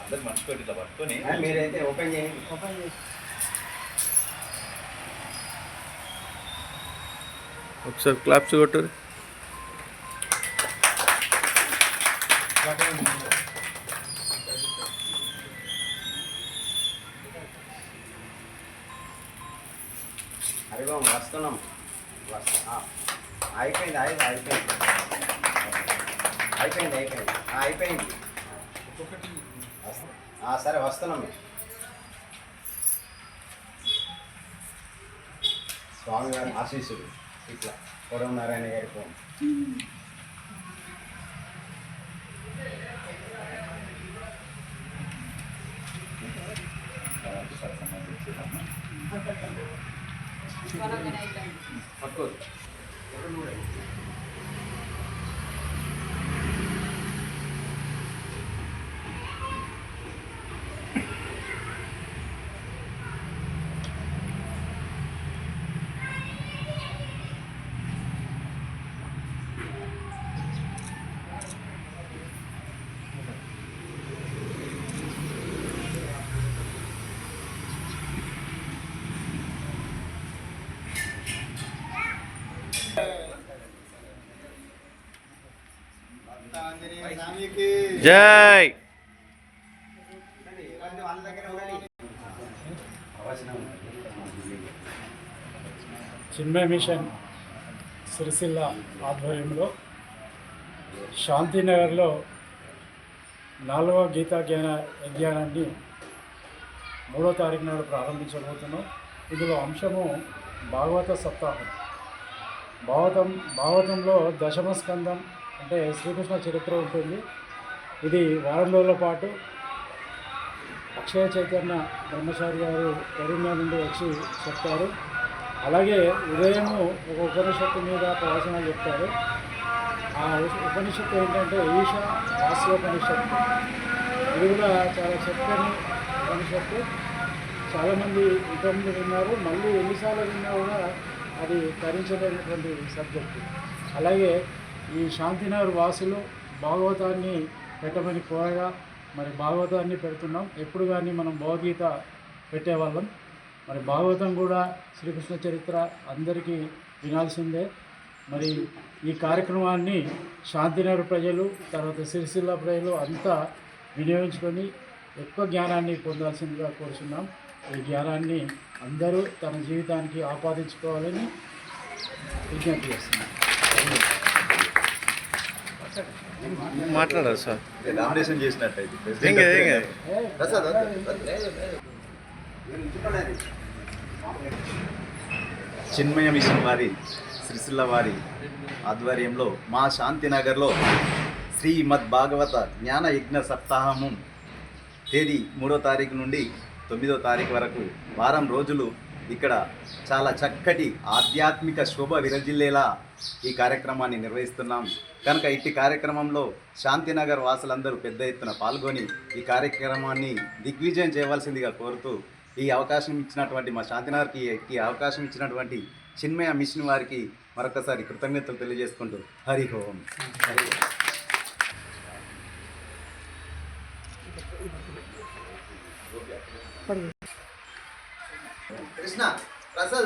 అందరు మర్చిపోయి ఇట్లా పట్టుకొని మీరైతే ఓపెన్ చేయండి. ఓపెన్ చేసి ఒకసారి క్లాప్స్ కొట్టారు. హరిబాబు వస్తున్నాం. అయిపోయింది అయిపోయింది అయిపోయింది అయిపోయింది అయిపోయింది. సరే వస్తున్నాం. స్వామివారి ఆశీస్సులు ఇట్లా కొడవ నారాయణ గారి ఫోన్. పట్టుకోరు. జై చిన్మయ మిషన్ సిరిసిల్ల ఆధ్వర్యంలో శాంతినగర్లో 4వ గీతా యజ్ఞానాన్ని 3వ తారీఖు నాడు ప్రారంభించబోతున్నాం. ఇందులో అంశము భాగవత సప్తాహం. భాగవతంలో దశమ స్కందం అంటే శ్రీకృష్ణ చరిత్ర ఉంటుంది. ఇది వారం రోజుల పాటు అక్షయ చైతన్య బ్రహ్మచారి గారు కరీంనగర్ నుండి వచ్చి చెప్తారు. అలాగే ఉదయము ఒక ఉపనిషత్తు మీద ప్రవచనాలు చెప్తారు. ఆ ఉపనిషత్తు ఏంటంటే ఈశా వాస్యోపనిషత్తు. ఇది కూడా చాలా చక్కని ఉపనిషత్తు. చాలామంది ఇంతకుముందు విన్నారు, మళ్ళీ ఎన్నిసార్లు విన్నా కూడా అది తరించలేనటువంటి సబ్జెక్టు. అలాగే ఈ శాంతినగర్ వాసులు భాగవతాన్ని పెట్టమని కోరగా మరి భాగవతాన్ని పెడుతున్నాం. ఎప్పుడు కానీ మనం భగవద్గీత పెట్టేవాళ్ళం. మరి భాగవతం కూడా శ్రీకృష్ణ చరిత్ర అందరికీ వినాల్సిందే. మరి ఈ కార్యక్రమాన్ని శాంతినగర్ ప్రజలు, తర్వాత సిరిసిల్ల ప్రజలు అంతా వినియోగించుకొని ఎక్కువ జ్ఞానాన్ని పొందాల్సిందిగా కోరుచున్నాం. ఈ జ్ఞానాన్ని అందరూ తన జీవితానికి ఆపాదించుకోవాలని విజ్ఞప్తి చేస్తున్నాం. మాట్లాడారు సార్. నామినేషన్ చేసినట్టయితే చిన్మయ మిషన్ వారి సిరిసిల్ల వారి ఆధ్వర్యంలో మా శాంతినగర్లో శ్రీమద్ భాగవత జ్ఞాన యజ్ఞ సప్తాహము తేదీ 3వ తారీఖు నుండి 9వ తారీఖు వరకు వారం రోజులు ఇక్కడ చాలా చక్కటి ఆధ్యాత్మిక శోభ విరజిల్లేలా ఈ కార్యక్రమాన్ని నిర్వహిస్తున్నాం. కనుక ఇట్టి కార్యక్రమంలో శాంతినగర్ వాసులందరూ పెద్ద ఎత్తున పాల్గొని ఈ కార్యక్రమాన్ని దిగ్విజయం చేయవలసిందిగా కోరుతూ ఈ అవకాశం ఇచ్చినటువంటి మా శాంతినగర్కి ఈ అవకాశం ఇచ్చినటువంటి చిన్మయ మిషన్ వారికి మరొకసారి కృతజ్ఞతలు తెలియజేసుకుంటూ హరి ఓం. కృష్ణ ప్రసాద్